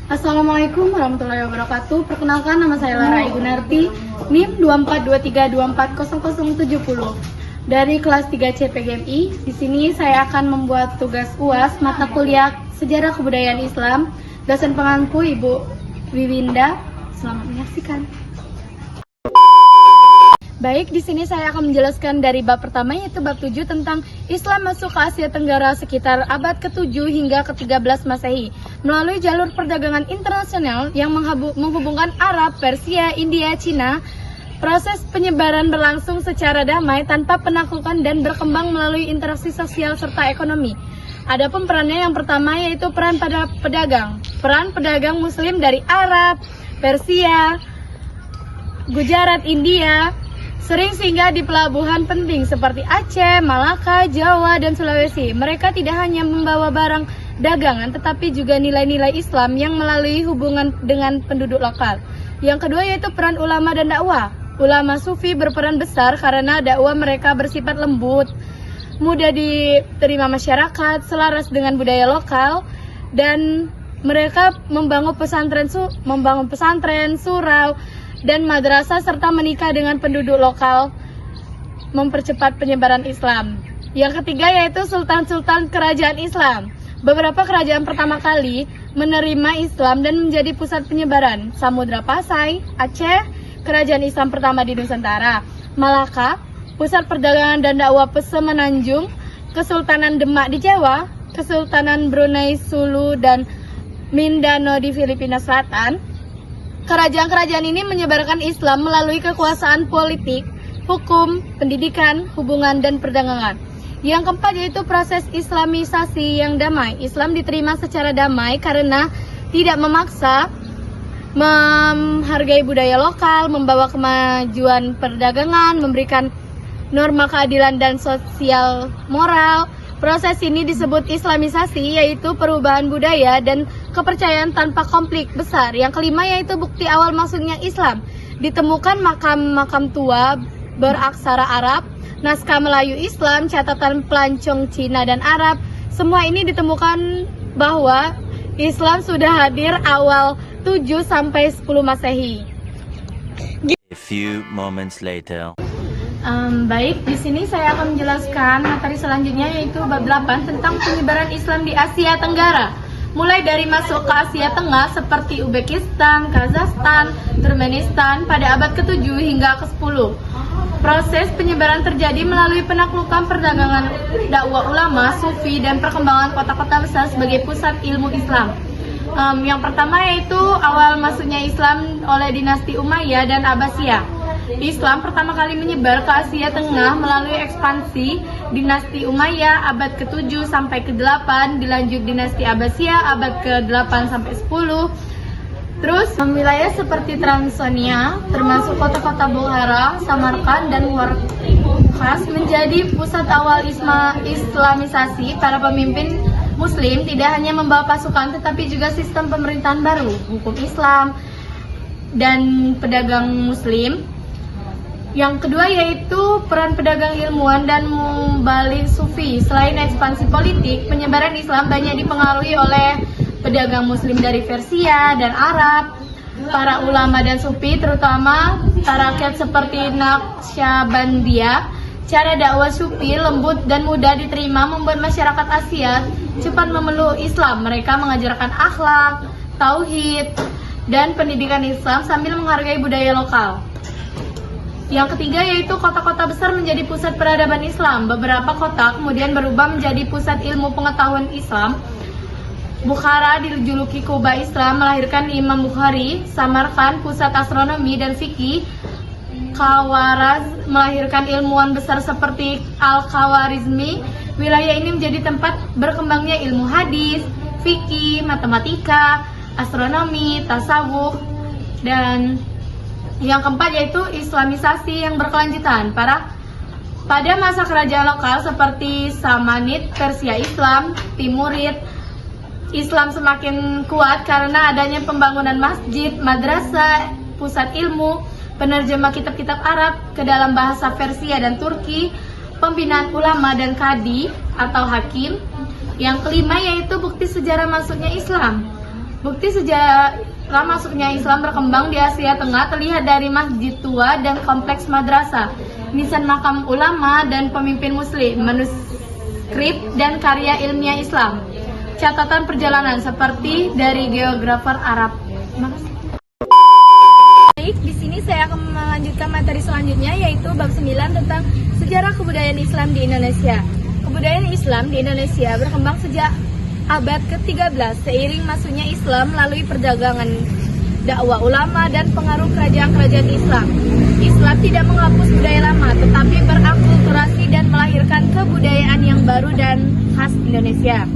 Assalamualaikum warahmatullahi wabarakatuh. Perkenalkan, nama saya Lara Igunarti, NIM 2423240070 dari kelas 3 CPGMI. Di sini saya akan membuat tugas UAS mata kuliah Sejarah Kebudayaan Islam. Dosen pengampu Ibu Wiwinda. Selamat menyaksikan. Baik, di sini saya akan menjelaskan dari bab pertama, yaitu bab 7 tentang Islam masuk ke Asia Tenggara sekitar abad ke-7 hingga ke-13 Masehi melalui jalur perdagangan internasional yang menghubungkan Arab, Persia, India, Cina. Proses penyebaran berlangsung secara damai tanpa penaklukan dan berkembang melalui interaksi sosial serta ekonomi. Adapun perannya yang pertama yaitu peran pada pedagang. Peran pedagang Muslim dari Arab, Persia, Gujarat, India sering singgah di pelabuhan penting seperti Aceh, Malaka, Jawa, dan Sulawesi. Mereka tidak hanya membawa barang dagangan, tetapi juga nilai-nilai Islam yang melalui hubungan dengan penduduk lokal. Yang kedua yaitu peran ulama dan dakwah. Ulama sufi berperan besar karena dakwah mereka bersifat lembut, mudah diterima masyarakat, selaras dengan budaya lokal, dan mereka membangun pesantren, surau, dan madrasah serta menikah dengan penduduk lokal, mempercepat penyebaran Islam. Yang ketiga yaitu sultan-sultan kerajaan Islam. Beberapa kerajaan pertama kali menerima Islam dan menjadi pusat penyebaran. Samudra Pasai, Aceh, kerajaan Islam pertama di Nusantara. Malaka, pusat perdagangan dan dakwah Semenanjung. Kesultanan Demak di Jawa, Kesultanan Brunei, Sulu, dan Mindanao di Filipina Selatan. Kerajaan-kerajaan ini menyebarkan Islam melalui kekuasaan politik, hukum, pendidikan, hubungan, dan perdagangan. Yang keempat yaitu proses Islamisasi yang damai. Islam diterima secara damai karena tidak memaksa, menghargai budaya lokal, membawa kemajuan perdagangan, memberikan norma keadilan dan sosial moral. Proses ini disebut Islamisasi, yaitu perubahan budaya dan kepercayaan tanpa konflik besar. Yang kelima yaitu bukti awal masuknya Islam. Ditemukan makam-makam tua beraksara Arab, naskah Melayu Islam, catatan pelancong Cina dan Arab. Semua ini ditemukan bahwa Islam sudah hadir awal 7 sampai 10 Masehi. A few moments later. Baik, di sini saya akan menjelaskan materi selanjutnya yaitu bab 8 tentang penyebaran Islam di Asia Tenggara. Mulai dari masuk ke Asia Tengah seperti Uzbekistan, Kazakhstan, Turkmenistan pada abad ke-7 hingga ke-10. Proses penyebaran terjadi melalui penaklukan perdagangan dakwah ulama, sufi, dan perkembangan kota-kota besar sebagai pusat ilmu Islam. Yang pertama yaitu awal masuknya Islam oleh dinasti Umayyah dan Abbasiyah. Islam pertama kali menyebar ke Asia Tengah melalui ekspansi dinasti Umayyah abad ke-7 sampai ke-8, dilanjut dinasti Abbasiyah abad ke-8 sampai 10. Terus wilayah seperti Transonia, termasuk kota-kota Bukhara, Samarkand, dan Warkas menjadi pusat awal Islamisasi. Para pemimpin Muslim tidak hanya membawa pasukan tetapi juga sistem pemerintahan baru, hukum Islam, dan pedagang Muslim. Yang kedua yaitu peran pedagang ilmuwan dan mubalik sufi. Selain ekspansi politik, penyebaran Islam banyak dipengaruhi oleh pedagang Muslim dari Persia dan Arab. Para ulama dan sufi, terutama tarakat seperti Naqsyabandiyah. Cara dakwah sufi lembut dan mudah diterima membuat masyarakat Asia cepat memeluk Islam. Mereka mengajarkan akhlak, tauhid, dan pendidikan Islam sambil menghargai budaya lokal. Yang ketiga yaitu kota-kota besar menjadi pusat peradaban Islam. Beberapa kota kemudian berubah menjadi pusat ilmu pengetahuan Islam. Bukhara dijuluki Kuba Islam, melahirkan Imam Bukhari. Samarkand pusat astronomi dan fikih. Khawaraz melahirkan ilmuwan besar seperti Al-Khawarizmi. Wilayah ini menjadi tempat berkembangnya ilmu hadis, fikih, matematika, astronomi, tasawuf, dan Yang keempat yaitu Islamisasi yang berkelanjutan. Pada masa kerajaan lokal seperti Samanid, Persia Islam, Timurid, Islam semakin kuat karena adanya pembangunan masjid, madrasah, pusat ilmu, penerjemah kitab-kitab Arab ke dalam bahasa Persia dan Turki, pembinaan ulama dan kadi atau hakim. Yang kelima yaitu bukti sejarah masuknya Islam. Bukti sejarah masuknya Islam berkembang di Asia Tengah terlihat dari masjid tua dan kompleks madrasah, nisan makam ulama dan pemimpin muslim, manuskrip dan karya ilmiah Islam. Catatan perjalanan seperti dari geografer Arab. Baik, di sini saya akan melanjutkan materi selanjutnya yaitu bab 9 tentang sejarah kebudayaan Islam di Indonesia. Kebudayaan Islam di Indonesia berkembang sejak abad ke-13 seiring masuknya Islam melalui perdagangan, dakwah ulama dan pengaruh kerajaan-kerajaan Islam. Islam tidak menghapus budaya lama tetapi berakulturasi dan melahirkan kebudayaan yang baru dan khas Indonesia.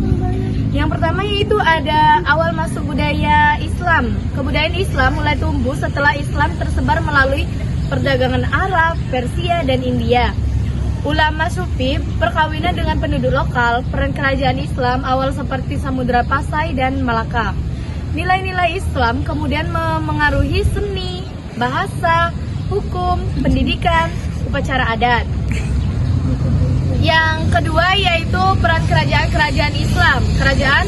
Yang pertama yaitu ada awal masuk budaya Islam. Kebudayaan Islam mulai tumbuh setelah Islam tersebar melalui perdagangan Arab, Persia, dan India. Ulama Sufi perkawinan dengan penduduk lokal, peran kerajaan Islam awal seperti Samudra Pasai dan Malaka. Nilai-nilai Islam kemudian memengaruhi seni, bahasa, hukum, pendidikan, upacara adat. Yang kedua yaitu peran kerajaan-kerajaan Islam. Kerajaan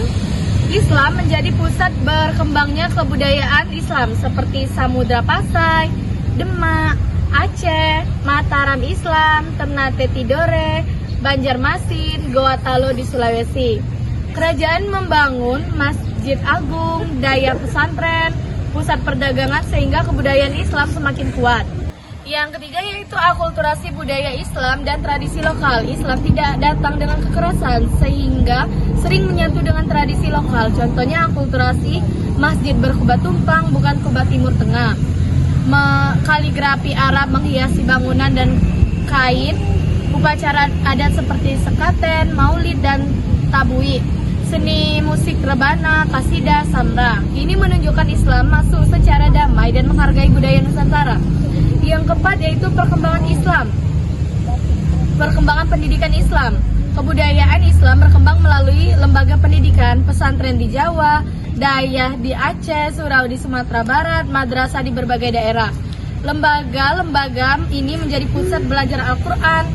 Islam menjadi pusat berkembangnya kebudayaan Islam seperti Samudra Pasai, Demak, Aceh, Mataram Islam, Ternate Tidore, Banjarmasin, Goa Talo di Sulawesi. Kerajaan membangun Masjid Agung, daya pesantren, pusat perdagangan sehingga kebudayaan Islam semakin kuat. Yang ketiga yaitu akulturasi budaya Islam dan tradisi lokal. Islam tidak datang dengan kekerasan sehingga sering menyatu dengan tradisi lokal. Contohnya akulturasi masjid berkuba tumpang bukan kuba timur tengah. Kaligrafi Arab menghiasi bangunan dan kain. Upacara adat seperti sekaten, maulid dan tabui. Seni musik rebana, kasidah, samra. Ini menunjukkan Islam masuk secara damai dan menghargai budaya Nusantara. Yang keempat yaitu perkembangan Islam. Perkembangan pendidikan Islam. Kebudayaan Islam berkembang melalui lembaga pendidikan, pesantren di Jawa, dayah di Aceh, surau di Sumatera Barat, madrasah di berbagai daerah. Lembaga-lembaga ini menjadi pusat belajar Al-Quran,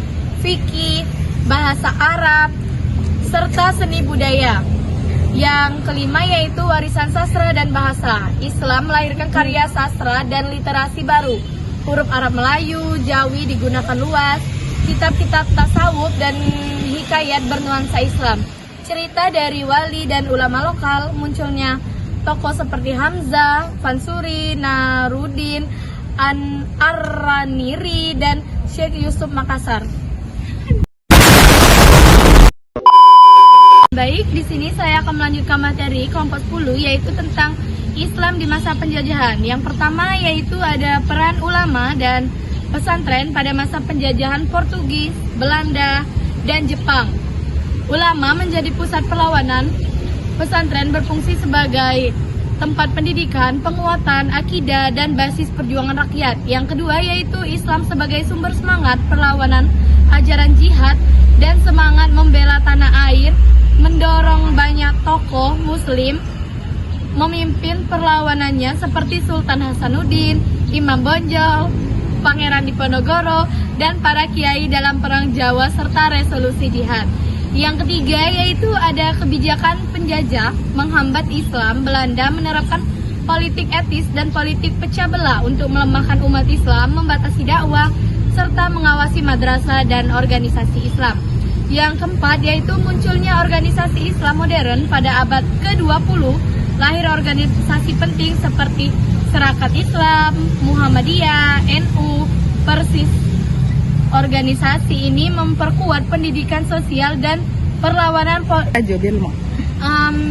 fikih, bahasa Arab, serta seni budaya. Yang kelima yaitu warisan sastra dan bahasa. Islam melahirkan karya sastra dan literasi baru. Huruf Arab Melayu, Jawi digunakan luas, kitab-kitab tasawuf dan hikayat bernuansa Islam. Cerita dari wali dan ulama lokal, munculnya tokoh seperti Hamzah, Fansuri, Narudin, Ar-Raniri, dan Syekh Yusuf Makassar. Baik, di sini saya akan melanjutkan materi kelompok 10 yaitu tentang Islam di masa penjajahan. Yang pertama yaitu ada peran ulama dan pesantren pada masa penjajahan Portugis, Belanda, dan Jepang. Ulama menjadi pusat perlawanan, pesantren berfungsi sebagai tempat pendidikan, penguatan akidah, dan basis perjuangan rakyat. Yang kedua yaitu Islam sebagai sumber semangat perlawanan, ajaran jihad, dan semangat membela tanah air, mendorong banyak tokoh muslim memimpin perlawanannya seperti Sultan Hasanuddin, Imam Bonjol, Pangeran Diponegoro, dan para kiai dalam Perang Jawa serta resolusi jihad. Yang ketiga yaitu ada kebijakan penjajah menghambat Islam. Belanda menerapkan politik etis dan politik pecah belah untuk melemahkan umat Islam, membatasi dakwah, serta mengawasi madrasah dan organisasi Islam. Yang keempat yaitu munculnya organisasi Islam modern pada abad ke-20. Lahir organisasi penting seperti Serakat Islam, Muhammadiyah, NU, Persis. Organisasi ini memperkuat pendidikan sosial dan perlawanan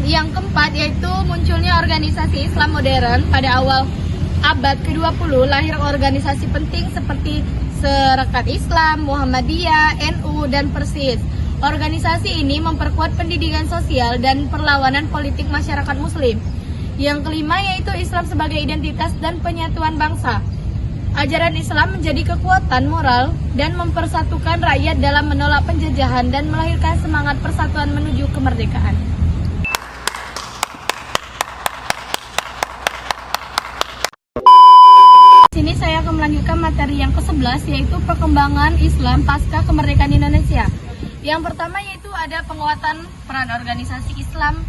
yang keempat yaitu munculnya organisasi Islam modern pada awal abad ke-20. Lahir organisasi penting seperti Serakat Islam, Muhammadiyah, NU, dan Persis. Organisasi ini memperkuat pendidikan sosial dan perlawanan politik masyarakat muslim. Yang kelima yaitu Islam sebagai identitas dan penyatuan bangsa. Ajaran Islam menjadi kekuatan moral dan mempersatukan rakyat dalam menolak penjajahan dan melahirkan semangat persatuan menuju kemerdekaan. Di sini saya akan melanjutkan materi yang ke-11, yaitu perkembangan Islam pasca kemerdekaan Indonesia. Yang pertama yaitu ada penguatan peran organisasi Islam.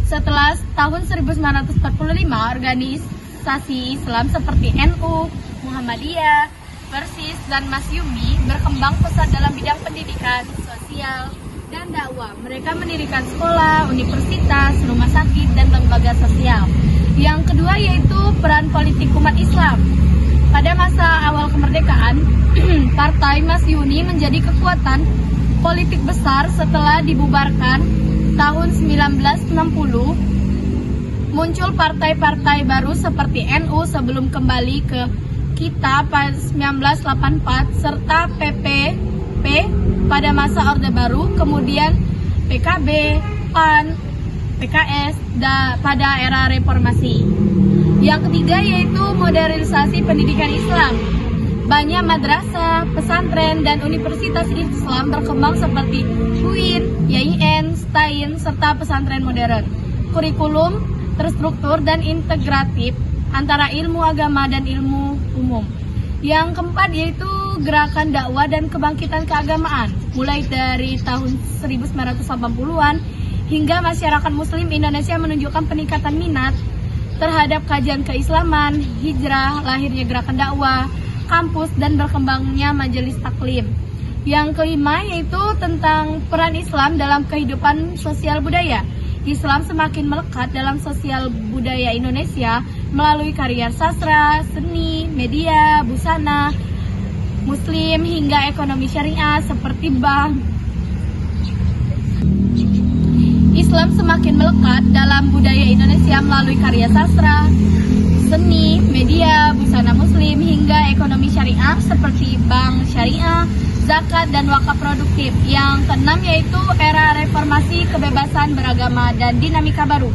Setelah tahun 1945, organisasi Islam seperti NU, Muhammadiyah, Persis, dan Masyumi berkembang pesat dalam bidang pendidikan, sosial, dan dakwah. Mereka mendirikan sekolah, universitas, rumah sakit, dan lembaga sosial. Yang kedua yaitu peran politik umat Islam. Pada masa awal kemerdekaan, Partai Masyumi menjadi kekuatan politik besar setelah dibubarkan tahun 1960. Muncul partai-partai baru seperti NU sebelum kembali ke kita pada 1984, serta PPP pada masa Orde Baru, kemudian PKB, PAN, PKS pada era reformasi. Yang ketiga yaitu modernisasi pendidikan Islam. Banyak madrasah, pesantren, dan universitas Islam berkembang seperti UIN, YIN, STAIN, serta pesantren modern. Kurikulum terstruktur dan integratif antara ilmu agama dan ilmu umum. Yang keempat yaitu gerakan dakwah dan kebangkitan keagamaan. Mulai dari tahun 1980-an hingga masyarakat muslim Indonesia menunjukkan peningkatan minat terhadap kajian keislaman, hijrah, lahirnya gerakan dakwah, kampus, dan berkembangnya majelis taklim. Yang kelima yaitu tentang peran Islam dalam kehidupan sosial budaya. Islam semakin melekat dalam sosial budaya Indonesia melalui karya sastra, seni, media, busana, muslim, hingga ekonomi syariah seperti bank. Islam semakin melekat dalam budaya Indonesia melalui karya sastra, seni, media, busana muslim, hingga ekonomi syariah seperti bank syariah, zakat, dan wakaf produktif. Yang keenam yaitu era reformasi, kebebasan beragama, dan dinamika baru.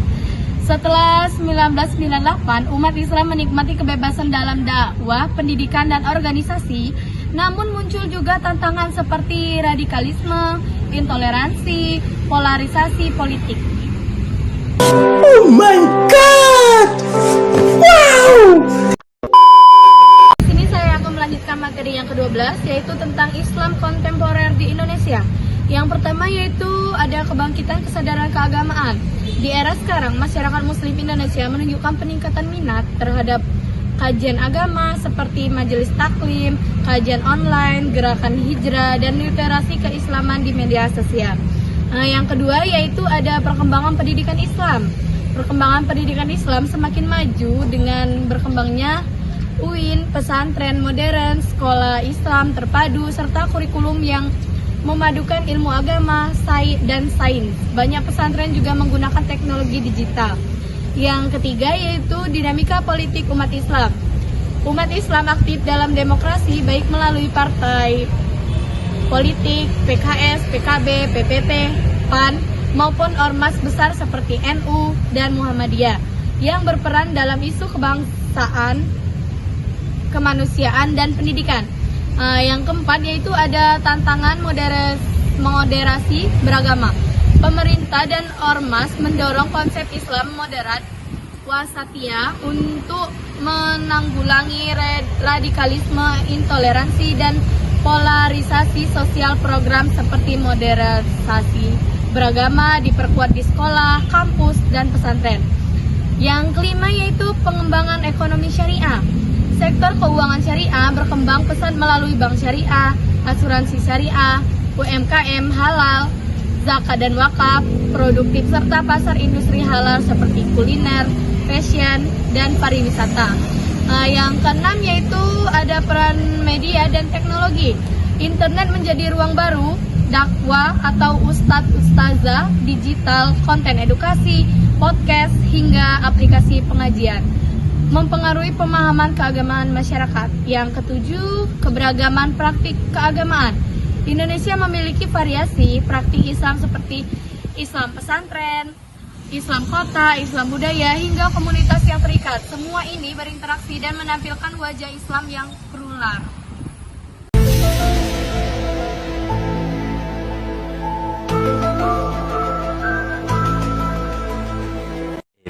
Setelah 1998, umat Islam menikmati kebebasan dalam dakwah, pendidikan, dan organisasi. Namun muncul juga tantangan seperti radikalisme, intoleransi, polarisasi politik. Oh my God! Wow! Di sini saya akan melanjutkan materi yang ke-12, yaitu tentang Islam kontemporer di Indonesia. Yang pertama yaitu ada kebangkitan kesadaran keagamaan. Di era sekarang, masyarakat muslim Indonesia menunjukkan peningkatan minat terhadap kajian agama seperti majelis taklim, kajian online, gerakan hijrah, dan literasi keislaman di media sosial. Yang kedua yaitu ada perkembangan pendidikan Islam. Perkembangan pendidikan Islam semakin maju dengan berkembangnya UIN, pesantren modern, sekolah Islam terpadu, serta kurikulum yang memadukan ilmu agama, dan sains. Banyak pesantren juga menggunakan teknologi digital. Yang ketiga yaitu dinamika politik umat Islam. Umat Islam aktif dalam demokrasi baik melalui partai politik, PKS, PKB, PPP, PAN, maupun ormas besar seperti NU dan Muhammadiyah yang berperan dalam isu kebangsaan, kemanusiaan, dan pendidikan. Yang keempat yaitu ada tantangan moderasi beragama. Pemerintah dan ormas mendorong konsep Islam moderat wasatiyah untuk menanggulangi radikalisme, intoleransi, dan polarisasi sosial. Program seperti modernisasi beragama diperkuat di sekolah, kampus, dan pesantren. Yang kelima yaitu pengembangan ekonomi syariah. Sektor keuangan syariah berkembang pesat melalui bank syariah, asuransi syariah, UMKM halal, zakat dan wakaf, produktif, serta pasar industri halal seperti kuliner, fashion, dan pariwisata. Yang keenam yaitu ada peran media dan teknologi. Internet menjadi ruang baru, dakwah atau ustadzah digital, konten edukasi, podcast, hingga aplikasi pengajian mempengaruhi pemahaman keagamaan masyarakat. Yang ketujuh, keberagaman praktik keagamaan. Indonesia memiliki variasi praktik Islam seperti Islam pesantren, Islam kota, Islam budaya, hingga komunitas yang terikat. Semua ini berinteraksi dan menampilkan wajah Islam yang plural.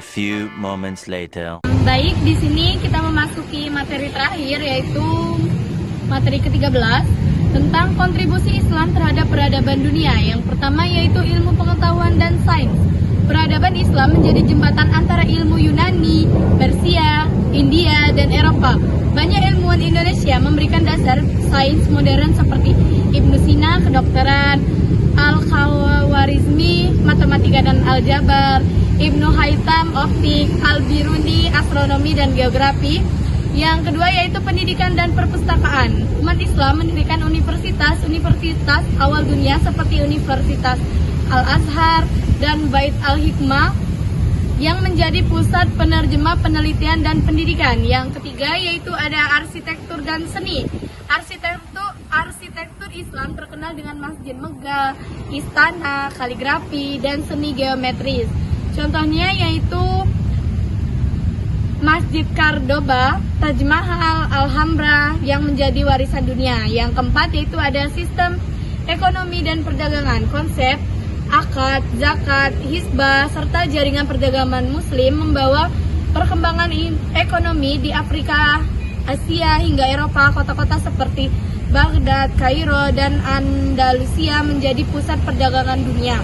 A few moments later. Baik, di sini kita memasuki materi terakhir, yaitu materi ke-13 tentang kontribusi Islam terhadap peradaban dunia. Yang pertama yaitu ilmu pengetahuan dan sains. Peradaban Islam menjadi jembatan antara ilmu Yunani, Persia, India, dan Eropa. Banyak ilmuwan Indonesia memberikan dasar sains modern seperti Ibnu Sina, kedokteran, Al-Khawarizmi, matematika dan aljabar, Ibnu Haytham, optik, Al-Biruni, astronomi dan geografi. Yang kedua yaitu pendidikan dan perpustakaan. Umat Islam mendirikan universitas awal dunia seperti Universitas Al-Azhar dan Bait Al-Hikmah yang menjadi pusat penerjemah penelitian dan pendidikan. Yang ketiga yaitu ada arsitektur dan seni. Arsitektur Islam terkenal dengan masjid megah, istana, kaligrafi, dan seni geometris. Contohnya yaitu Masjid Cordoba, Taj Mahal, Alhambra yang menjadi warisan dunia. Yang keempat yaitu ada sistem ekonomi dan perdagangan. Konsep akad, zakat, hisbah, serta jaringan perdagangan muslim membawa perkembangan ekonomi di Afrika, Asia, hingga Eropa. Kota-kota seperti Baghdad, Kairo, dan Andalusia menjadi pusat perdagangan dunia.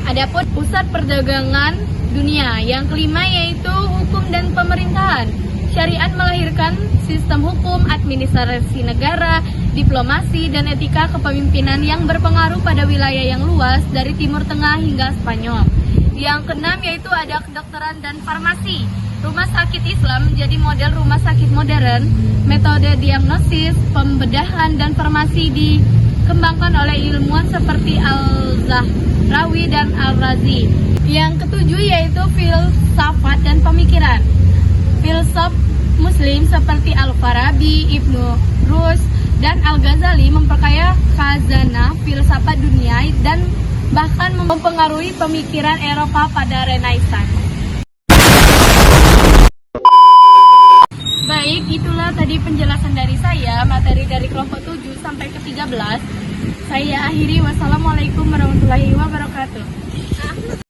Adapun pusat perdagangan dunia yang kelima yaitu hukum dan pemerintahan. Syariat melahirkan sistem hukum, administrasi negara, diplomasi, dan etika kepemimpinan yang berpengaruh pada wilayah yang luas dari Timur Tengah hingga Spanyol. Yang keenam yaitu ada kedokteran dan farmasi. Rumah sakit Islam menjadi model rumah sakit modern. Metode diagnosis, pembedahan, dan farmasi dikembangkan oleh ilmuwan seperti Al-Zahrawi dan Al-Razi. Yang ketujuh yaitu filsafat dan pemikiran. Filsuf Muslim seperti Al-Farabi, Ibnu Rushd, dan Al-Ghazali memperkaya khazanah filsafat dunia dan bahkan mempengaruhi pemikiran Eropa pada Renaissance. Baik, itulah tadi penjelasan dari saya, materi dari kelompok 7 sampai ke 13. Saya akhiri, wassalamualaikum warahmatullahi wabarakatuh.